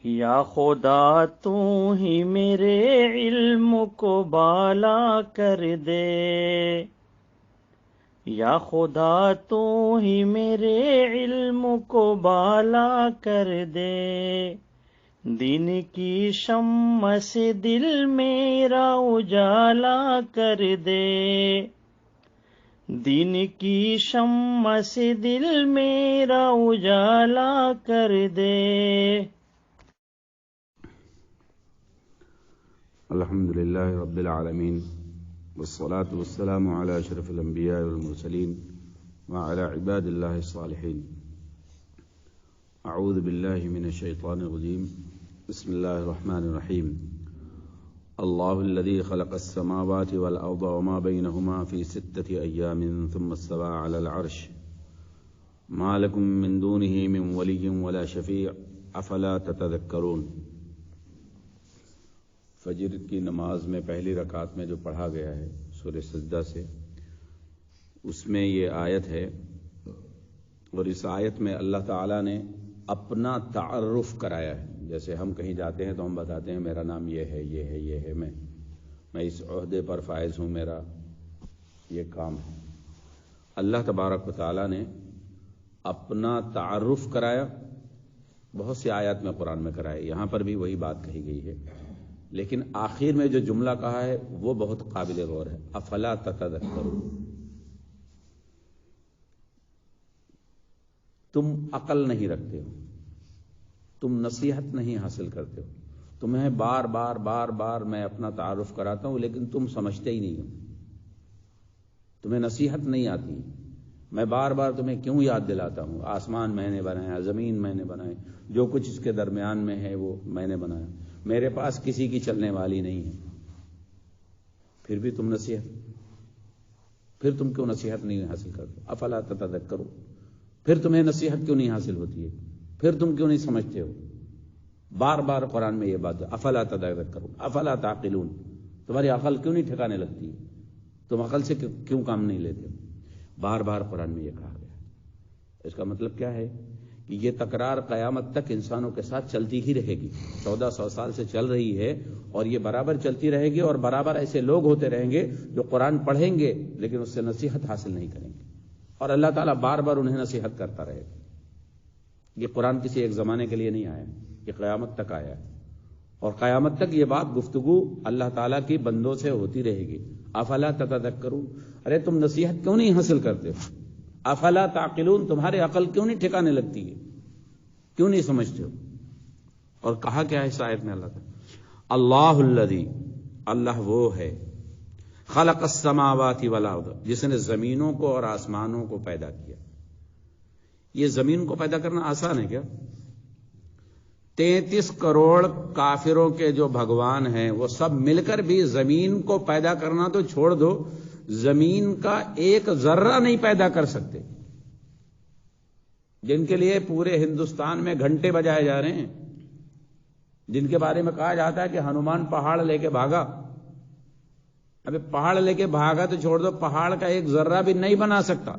یا خدا تو ہی میرے علم کو بالا کر دے، یا خدا تو ہی میرے علم کو بالا کر دے، دین کی شمع سے دل میرا اجالا کر دے، دین کی شمع سے دل میرا اجالا کر دے۔ الحمد لله رب العالمين، والصلاة والسلام على أشرف الأنبياء والمرسلين وعلى عباد الله الصالحين. أعوذ بالله من الشيطان الرجيم. بسم الله الرحمن الرحيم. الله الذي خلق السماوات والأرض وما بينهما في 6 أيام ثم استوى على العرش ما لكم من دونه من ولي ولا شفيع أفلا تتذكرون. فجر کی نماز میں پہلی رکعت میں جو پڑھا گیا ہے سورہ سجدہ سے، اس میں یہ آیت ہے، اور اس آیت میں اللہ تعالیٰ نے اپنا تعارف کرایا ہے۔ جیسے ہم کہیں جاتے ہیں تو ہم بتاتے ہیں میرا نام یہ ہے، یہ ہے، یہ ہے، میں اس عہدے پر فائز ہوں، میرا یہ کام ہے۔ اللہ تبارک و تعالیٰ نے اپنا تعارف کرایا، بہت سی آیات میں قرآن میں کرایا، یہاں پر بھی وہی بات کہی گئی ہے، لیکن آخر میں جو جملہ کہا ہے وہ بہت قابل غور ہے، افلا تتذکرون، تم عقل نہیں رکھتے ہو، تم نصیحت نہیں حاصل کرتے ہو، تمہیں بار بار بار بار میں اپنا تعارف کراتا ہوں لیکن تم سمجھتے ہی نہیں ہو، تمہیں نصیحت نہیں آتی، میں بار بار تمہیں کیوں یاد دلاتا ہوں، آسمان میں نے بنایا، زمین میں نے بنائی، جو کچھ اس کے درمیان میں ہے وہ میں نے بنایا، میرے پاس کسی کی چلنے والی نہیں ہے، پھر بھی تم کیوں نصیحت نہیں حاصل کرتے؟ افلا تتذکرون، پھر تمہیں نصیحت کیوں نہیں حاصل ہوتی ہے، پھر تم کیوں نہیں سمجھتے ہو؟ بار بار قرآن میں یہ بات ہے، افلا تتذکرون افلا تعقلون، تمہاری عقل کیوں نہیں ٹھکانے لگتی ہے، تم عقل سے کیوں کام نہیں لیتے ہو؟ بار بار قرآن میں یہ کہا گیا۔ اس کا مطلب کیا ہے کہ یہ تکرار قیامت تک انسانوں کے ساتھ چلتی ہی رہے گی، 1400 سال سے چل رہی ہے، اور یہ برابر چلتی رہے گی، اور برابر ایسے لوگ ہوتے رہیں گے جو قرآن پڑھیں گے لیکن اس سے نصیحت حاصل نہیں کریں گے، اور اللہ تعالیٰ بار بار انہیں نصیحت کرتا رہے گا۔ یہ قرآن کسی ایک زمانے کے لیے نہیں آیا، یہ قیامت تک آیا ہے، اور قیامت تک یہ بات گفتگو اللہ تعالیٰ کی بندوں سے ہوتی رہے گی۔ افلا تتذکرون، ارے تم نصیحت کیوں نہیں حاصل کرتے ہو؟ افلا تعقلون، تمہاری عقل کیوں نہیں ٹھکانے لگتی ہے، کیوں نہیں سمجھتے ہو؟ اور کہا کیا ہے اس آیت میں اللہ تعالیٰ؟ اللہ الذی، اللہ وہ ہے، خلق السماوات والارض، جس نے زمینوں کو اور آسمانوں کو پیدا کیا۔ یہ زمین کو پیدا کرنا آسان ہے کیا؟ 33 کروڑ کافروں کے جو بھگوان ہیں وہ سب مل کر بھی زمین کو پیدا کرنا تو چھوڑ دو، زمین کا ایک ذرہ نہیں پیدا کر سکتے، جن کے لیے پورے ہندوستان میں گھنٹے بجائے جا رہے ہیں، جن کے بارے میں کہا جاتا ہے کہ ہنومان پہاڑ لے کے بھاگا۔ ابھی پہاڑ لے کے بھاگا تو چھوڑ دو، پہاڑ کا ایک ذرہ بھی نہیں بنا سکتا۔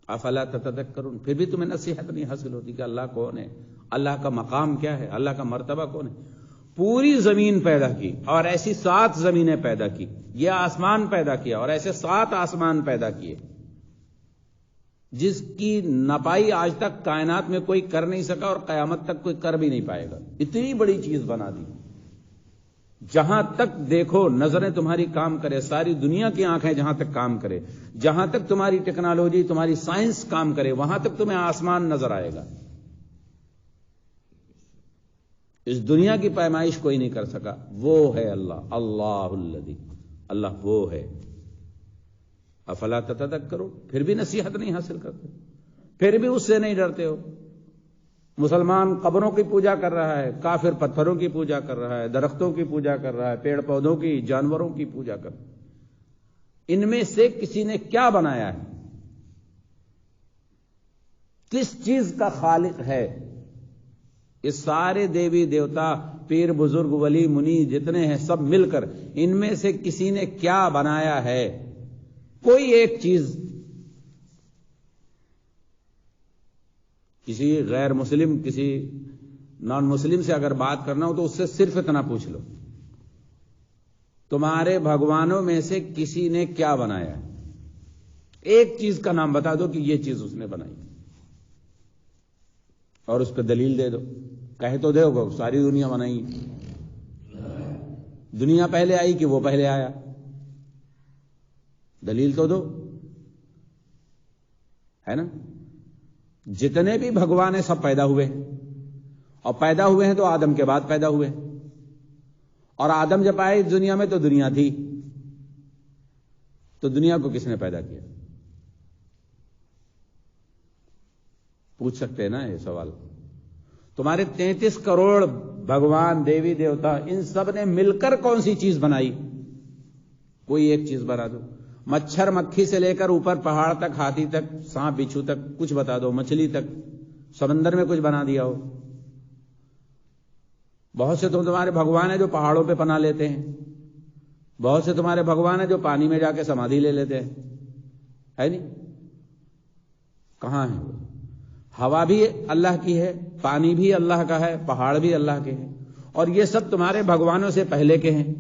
افلا تتذکرون، پھر بھی تمہیں نصیحت نہیں حاصل ہوتی کہ اللہ کون ہے، اللہ کا مقام کیا ہے، اللہ کا مرتبہ کون ہے۔ پوری زمین پیدا کی اور ایسی 7 زمینیں پیدا کی، یہ آسمان پیدا کیا اور ایسے 7 آسمان پیدا کیے، جس کی نپائی آج تک کائنات میں کوئی کر نہیں سکا اور قیامت تک کوئی کر بھی نہیں پائے گا، اتنی بڑی چیز بنا دی۔ جہاں تک دیکھو نظریں تمہاری کام کرے، ساری دنیا کی آنکھیں جہاں تک کام کرے، جہاں تک تمہاری ٹیکنالوجی، تمہاری سائنس کام کرے، وہاں تک تمہیں آسمان نظر آئے گا۔ اس دنیا کی پیمائش کوئی نہیں کر سکا، وہ ہے اللہ، اللہ الذی، اللہ وہ ہے۔ افلا تتذکرون، پھر بھی نصیحت نہیں حاصل کرتے، پھر بھی اس سے نہیں ڈرتے ہو۔ مسلمان قبروں کی پوجا کر رہا ہے، کافر پتھروں کی پوجا کر رہا ہے، درختوں کی پوجا کر رہا ہے، پیڑ پودوں کی، جانوروں کی پوجا کر رہا ہے۔ ان میں سے کسی نے کیا بنایا ہے؟ کس چیز کا خالق ہے؟ یہ سارے دیوی دیوتا، پیر بزرگ، ولی منی جتنے ہیں سب مل کر ان میں سے کسی نے کیا بنایا ہے؟ کوئی ایک چیز کسی غیر مسلم، کسی نان مسلم سے اگر بات کرنا ہو تو اس سے صرف اتنا پوچھ لو، تمہارے بھگوانوں میں سے کسی نے کیا بنایا ہے؟ ایک چیز کا نام بتا دو کہ یہ چیز اس نے بنائی، اور اس پہ دلیل دے دو۔ کہہ تو دے گا ساری دنیا بنائی، دنیا پہلے آئی کہ وہ پہلے آیا؟ دلیل تو دو، ہے نا؟ جتنے بھی بھگوان ہیں سب پیدا ہوئے ہیں، اور پیدا ہوئے ہیں تو آدم کے بعد پیدا ہوئے، اور آدم جب آئے اس دنیا میں تو دنیا تھی، تو دنیا کو کس نے پیدا کیا؟ پوچھ سکتے ہیں نا یہ سوال؟ تمہارے 33 کروڑ بھگوان، دیوی دیوتا، ان سب نے مل کر کون سی چیز بنائی؟ کوئی ایک چیز بنا دو۔ مچھر مکھی سے لے کر اوپر پہاڑ تک، ہاتھی تک، سانپ بچھو تک، کچھ بتا دو، مچھلی تک، سمندر میں کچھ بنا دیا ہو۔ بہت سے تو تمہارے بھگوان ہیں جو پہاڑوں پہ پناہ لیتے ہیں، بہت سے تمہارے بھگوان ہیں جو پانی میں جا کے سمادھی لے لیتے ہیں، ہے نہیں؟ کہاں ہے وہ؟ ہوا بھی اللہ کی ہے، پانی بھی اللہ کا ہے، پہاڑ بھی اللہ کے ہیں، اور یہ سب تمہارے بھگوانوں سے پہلے کے ہیں۔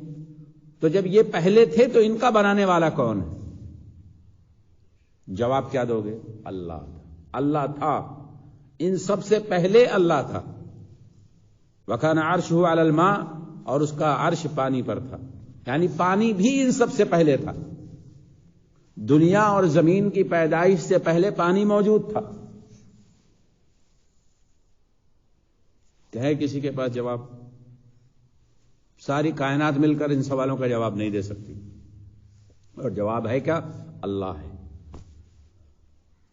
تو جب یہ پہلے تھے تو ان کا بنانے والا کون ہے؟ جواب کیا دو گے؟ اللہ۔ اللہ تھا، ان سب سے پہلے اللہ تھا۔ وَكَانَ عَرْشُهُ عَلَى الْمَاءِ، اور اس کا عرش پانی پر تھا، یعنی پانی بھی ان سب سے پہلے تھا۔ دنیا اور زمین کی پیدائش سے پہلے پانی موجود تھا۔ ہے کسی کے پاس جواب؟ ساری کائنات مل کر ان سوالوں کا جواب نہیں دے سکتی، اور جواب ہے کیا؟ اللہ ہے۔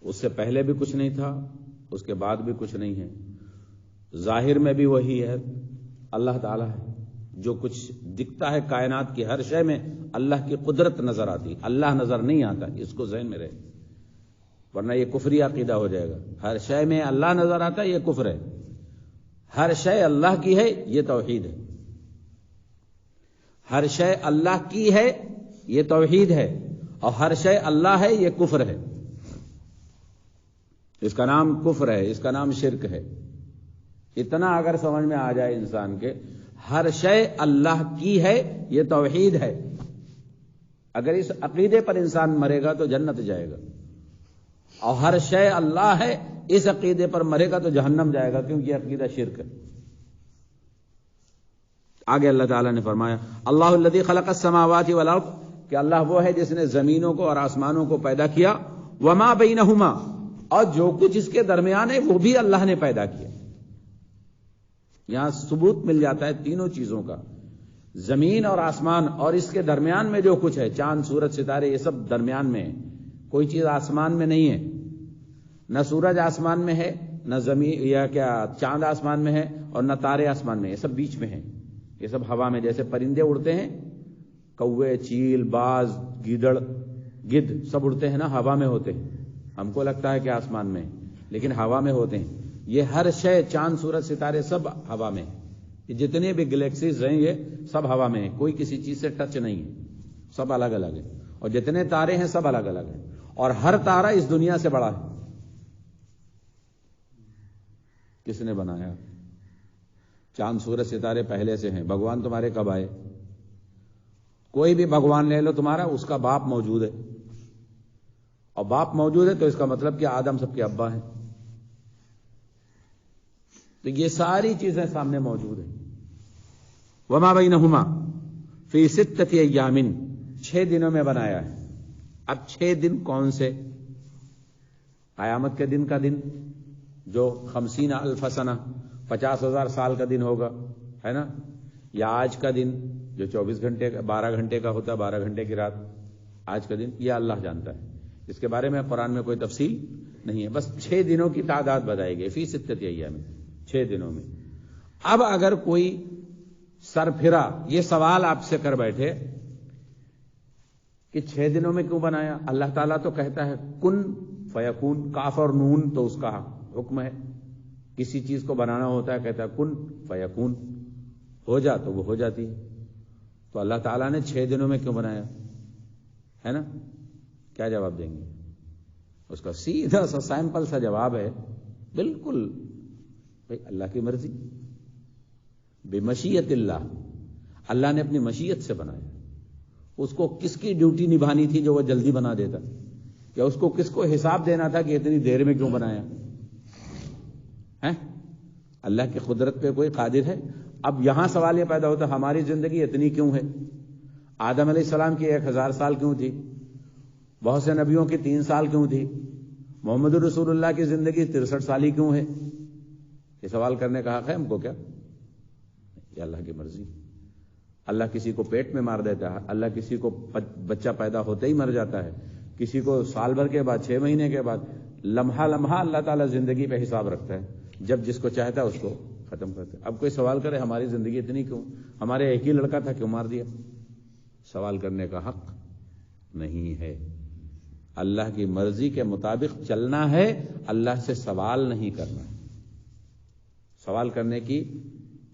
اس سے پہلے بھی کچھ نہیں تھا، اس کے بعد بھی کچھ نہیں ہے، ظاہر میں بھی وہی ہے، اللہ تعالیٰ ہے۔ جو کچھ دکھتا ہے کائنات کی ہر شے میں اللہ کی قدرت نظر آتی، اللہ نظر نہیں آتا، اس کو ذہن میں رہے، ورنہ یہ کفری عقیدہ ہو جائے گا۔ ہر شے میں اللہ نظر آتا ہے، یہ کفر ہے۔ ہر شے اللہ کی ہے، یہ توحید ہے۔ ہر شے اللہ کی ہے، یہ توحید ہے، اور ہر شے اللہ ہے، یہ کفر ہے۔ اس کا نام کفر ہے، اس کا نام شرک ہے۔ اتنا اگر سمجھ میں آ جائے انسان کے، ہر شے اللہ کی ہے، یہ توحید ہے، اگر اس عقیدے پر انسان مرے گا تو جنت جائے گا، اور ہر شے اللہ ہے اس عقیدے پر مرے گا تو جہنم جائے گا، کیونکہ یہ عقیدہ شرک ہے۔ آگے اللہ تعالیٰ نے فرمایا اللہ الذی خلق السماوات والارض، کہ اللہ وہ ہے جس نے زمینوں کو اور آسمانوں کو پیدا کیا، وما بینہما، اور جو کچھ اس کے درمیان ہے وہ بھی اللہ نے پیدا کیا۔ یہاں ثبوت مل جاتا ہے تینوں چیزوں کا، زمین اور آسمان، اور اس کے درمیان میں جو کچھ ہے، چاند سورج ستارے، یہ سب درمیان میں ہے، کوئی چیز آسمان میں نہیں ہے، نہ سورج آسمان میں ہے، نہ زمین یا کیا چاند آسمان میں ہے، اور نہ تارے آسمان میں، یہ سب بیچ میں ہیں، یہ سب ہوا میں، جیسے پرندے اڑتے ہیں، کوے، چیل، باز، گیدڑ، گدھ سب اڑتے ہیں نا، ہوا میں ہوتے ہیں، ہم کو لگتا ہے کہ آسمان میں، لیکن ہوا میں ہوتے ہیں۔ یہ ہر شے، چاند سورج ستارے سب ہوا میں، یہ جتنے بھی گلیکسیز ہیں یہ سب ہوا میں ہیں، کوئی کسی چیز سے ٹچ نہیں ہے، سب الگ الگ ہیں، اور جتنے تارے ہیں سب الگ الگ ہیں، اور ہر تارا اس دنیا سے بڑا ہے۔ کس نے بنایا؟ چاند سورج ستارے پہلے سے ہیں، بھگوان تمہارے کب آئے؟ کوئی بھی بھگوان لے لو تمہارا، اس کا باپ موجود ہے، اور باپ موجود ہے تو اس کا مطلب کہ آدم سب کے ابا ہیں، تو یہ ساری چیزیں سامنے موجود ہیں۔ وما بینہما فی ستۃ ایام، 6 دنوں میں بنایا ہے۔ اب 6 دن کون سے؟ قیامت کے دن کا دن جو 50,000 سنہ، 50,000 سال کا دن ہوگا، ہے نا؟ یا آج کا دن جو 24 گھنٹے کا، 12 گھنٹے کا ہوتا ہے، 12 گھنٹے کی رات، آج کا دن یہ اللہ جانتا ہے، اس کے بارے میں قرآن میں کوئی تفصیل نہیں ہے، بس 6 دنوں کی تعداد بتائی گئی، فی ستۃ ایام، 6 دنوں میں۔ اب اگر کوئی سر پھرا یہ سوال آپ سے کر بیٹھے کہ 6 دنوں میں کیوں بنایا؟ اللہ تعالیٰ تو کہتا ہے کن فیکون، کاف اور نون تو اس کا حکم ہے، کسی چیز کو بنانا ہوتا ہے کہتا ہے کن فیکون، ہو جا تو وہ ہو جاتی ہے، تو اللہ تعالیٰ نے 6 دنوں میں کیوں بنایا؟ ہے نا؟ کیا جواب دیں گے؟ اس کا سیدھا سا سیمپل سا جواب ہے، بالکل بھائی اللہ کی مرضی، بمشیت اللہ، اللہ نے اپنی مشیت سے بنایا. اس کو کس کی ڈیوٹی نبھانی تھی جو وہ جلدی بنا دیتا؟ یا اس کو کس کو حساب دینا تھا کہ اتنی دیر میں کیوں بنایا ہے؟ اللہ کی قدرت پہ کوئی قادر ہے؟ اب یہاں سوال یہ پیدا ہوتا ہماری زندگی اتنی کیوں ہے؟ آدم علیہ السلام کی 1000 سال کیوں تھی؟ بہت سے نبیوں کی 3 سال کیوں تھی؟ محمد رسول اللہ کی زندگی 63 سالی کیوں ہے؟ یہ سوال کرنے کا حق ہے ہم کو کیا؟ یہ اللہ کی مرضی. اللہ کسی کو پیٹ میں مار دیتا ہے، اللہ کسی کو بچہ پیدا ہوتے ہی مر جاتا ہے، کسی کو سال بھر کے بعد، 6 مہینے کے بعد، لمحہ لمحہ اللہ تعالیٰ زندگی پہ حساب رکھتا ہے، جب جس کو چاہتا ہے اس کو ختم کرتا ہے. اب کوئی سوال کرے ہماری زندگی اتنی کیوں؟ ہمارے ایک ہی لڑکا تھا کیوں مار دیا؟ سوال کرنے کا حق نہیں ہے. اللہ کی مرضی کے مطابق چلنا ہے، اللہ سے سوال نہیں کرنا. سوال کرنے کی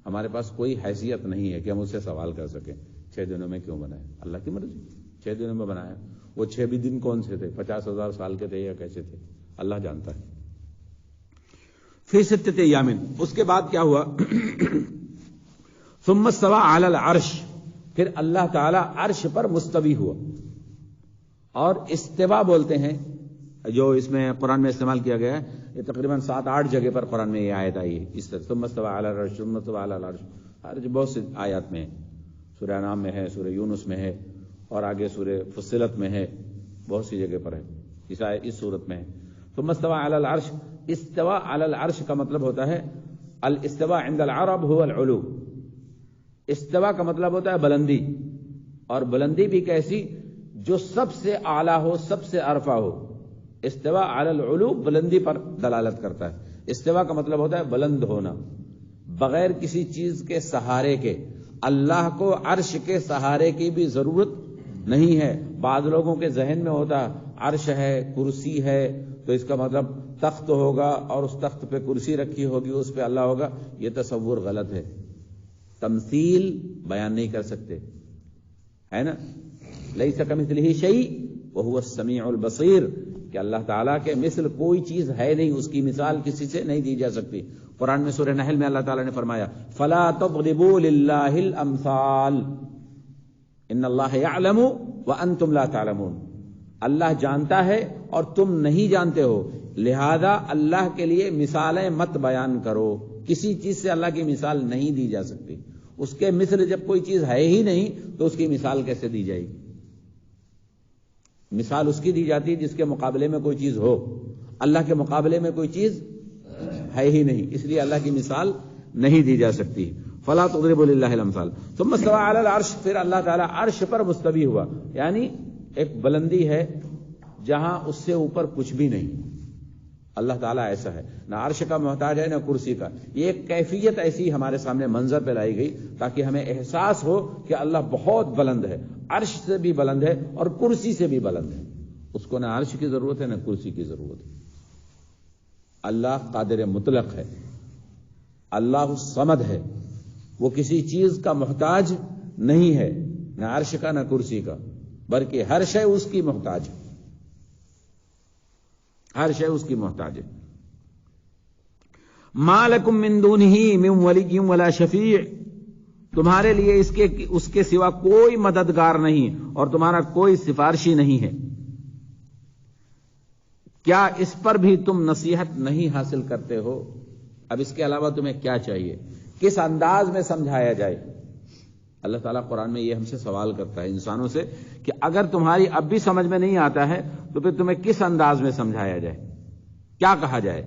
ہمارے پاس کوئی حیثیت نہیں ہے کہ ہم اس سے سوال کر سکیں 6 دنوں میں کیوں بنایا. اللہ کی مرضی، 6 دنوں میں بنایا. وہ 6 بھی دن کون سے تھے؟ 50,000 سال کے تھے یا کیسے تھے؟ اللہ جانتا ہے. فی 6 ایام، اس کے بعد کیا ہوا؟ ثم استوى علی العرش، پھر اللہ تعالی عرش پر مستوی ہوا. اور استوا بولتے ہیں جو اس میں قرآن میں استعمال کیا گیا ہے، یہ تقریباً 7-8 جگہ پر قرآن میں یہ آیت آئی ہے اس طرح. ثم استوى علی العرش، ثم استوى علی العرش، بہت سی آیات میں ہے. سورہ انعام میں ہے، سورہ یونس میں ہے، اور آگے سورہ فصلت میں ہے، بہت سی جگہ پر ہے. اس صورت میں ہے ثم استوى علی العرش. استوا علی العرش کا مطلب ہوتا ہے الاستواء عند العرب هو العلو. استوا کا مطلب ہوتا ہے بلندی، اور بلندی بھی کیسی؟ جو سب سے اعلیٰ ہو، سب سے ارفع ہو. استوا علی العلو بلندی پر دلالت کرتا ہے. استوا کا مطلب ہوتا ہے بلند ہونا، بغیر کسی چیز کے سہارے کے. اللہ کو عرش کے سہارے کی بھی ضرورت نہیں ہے. بعض لوگوں کے ذہن میں ہوتا عرش ہے، کرسی ہے، تو اس کا مطلب تخت ہوگا اور اس تخت پہ کرسی رکھی ہوگی، اس پہ اللہ ہوگا. یہ تصور غلط ہے. تمثیل بیان نہیں کر سکتے، ہے نا. لیس کمثلہ شیء وہو السمیع البصیر، کہ اللہ تعالیٰ کے مثل کوئی چیز ہے نہیں، اس کی مثال کسی سے نہیں دی جا سکتی. قرآن میں سورہ نحل میں اللہ تعالیٰ نے فرمایا فلا تضربوا للہ الامثال ان اللہ یعلم وانتم لا تعلمون. اللہ جانتا ہے اور تم نہیں جانتے ہو، لہذا اللہ کے لیے مثالیں مت بیان کرو. کسی چیز سے اللہ کی مثال نہیں دی جا سکتی. اس کے مثل جب کوئی چیز ہے ہی نہیں تو اس کی مثال کیسے دی جائے گی؟ مثال اس کی دی جاتی ہے جس کے مقابلے میں کوئی چیز ہو. اللہ کے مقابلے میں کوئی چیز ہے ہی نہیں، اس لیے اللہ کی مثال نہیں دی جا سکتی. فلا تضربوا للہ الامثال. ثم استوى علی العرش، پھر اللہ تعالیٰ عرش پر مستوی ہوا. یعنی ایک بلندی ہے جہاں اس سے اوپر کچھ بھی نہیں. اللہ تعالیٰ ایسا ہے، نہ عرش کا محتاج ہے نہ کرسی کا. یہ ایک کیفیت ایسی ہمارے سامنے منظر پہ لائی گئی تاکہ ہمیں احساس ہو کہ اللہ بہت بلند ہے، عرش سے بھی بلند ہے اور کرسی سے بھی بلند ہے. اس کو نہ عرش کی ضرورت ہے نہ کرسی کی ضرورت ہے. اللہ قادر مطلق ہے، اللہ الصمد ہے، وہ کسی چیز کا محتاج نہیں ہے، نہ عرش کا نہ کرسی کا، بلکہ ہر شے اس کی محتاج ہے. ہر شے اس کی محتاج ہے. ما لکم من دونہ من ولی ولا شفیع، تمہارے لیے اس کے سوا کوئی مددگار نہیں اور تمہارا کوئی سفارشی نہیں ہے. کیا اس پر بھی تم نصیحت نہیں حاصل کرتے ہو؟ اب اس کے علاوہ تمہیں کیا چاہیے؟ کس انداز میں سمجھایا جائے؟ اللہ تعالیٰ قرآن میں یہ ہم سے سوال کرتا ہے انسانوں سے کہ اگر تمہاری اب بھی سمجھ میں نہیں آتا ہے تو پھر تمہیں کس انداز میں سمجھایا جائے، کیا کہا جائے؟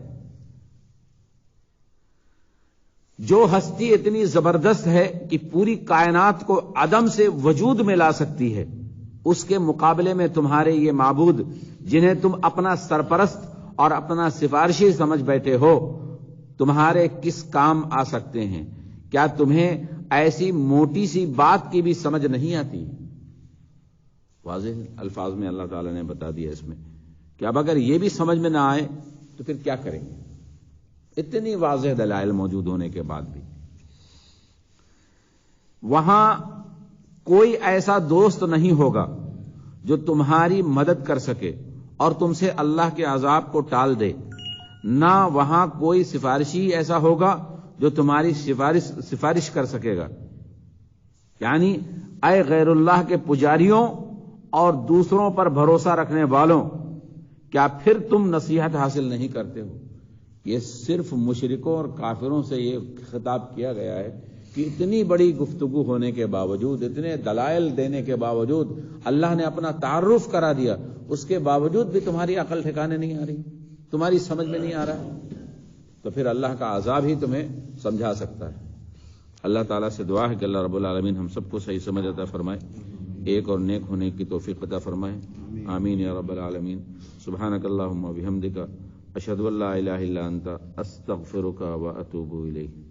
جو ہستی اتنی زبردست ہے کہ پوری کائنات کو عدم سے وجود میں لا سکتی ہے، اس کے مقابلے میں تمہارے یہ معبود جنہیں تم اپنا سرپرست اور اپنا سفارشی سمجھ بیٹھے ہو، تمہارے کس کام آ سکتے ہیں؟ کیا تمہیں ایسی موٹی سی بات کی بھی سمجھ نہیں آتی؟ واضح الفاظ میں اللہ تعالیٰ نے بتا دیا اس میں کہ اب اگر یہ بھی سمجھ میں نہ آئے تو پھر کیا کریں گے؟ اتنی واضح دلائل موجود ہونے کے بعد بھی. وہاں کوئی ایسا دوست نہیں ہوگا جو تمہاری مدد کر سکے اور تم سے اللہ کے عذاب کو ٹال دے. نہ وہاں کوئی سفارشی ایسا ہوگا جو تمہاری سفارش کر سکے گا. یعنی اے غیر اللہ کے پجاریوں اور دوسروں پر بھروسہ رکھنے والوں، کیا پھر تم نصیحت حاصل نہیں کرتے ہو؟ یہ صرف مشرکوں اور کافروں سے یہ خطاب کیا گیا ہے کہ اتنی بڑی گفتگو ہونے کے باوجود، اتنے دلائل دینے کے باوجود، اللہ نے اپنا تعارف کرا دیا، اس کے باوجود بھی تمہاری عقل ٹھکانے نہیں آ رہی، تمہاری سمجھ میں نہیں آ رہا، تو پھر اللہ کا عذاب ہی تمہیں سمجھا سکتا ہے. اللہ تعالیٰ سے دعا ہے کہ اللہ رب العالمین ہم سب کو صحیح سمجھ عطا فرمائے، ایک اور نیک ہونے کی توفیق عطا فرمائے. آمین یا رب العالمین. سبحانک اللہم و بحمدک، اشہد ان لا الہ الا انت، استغفرک و اتوب الیک.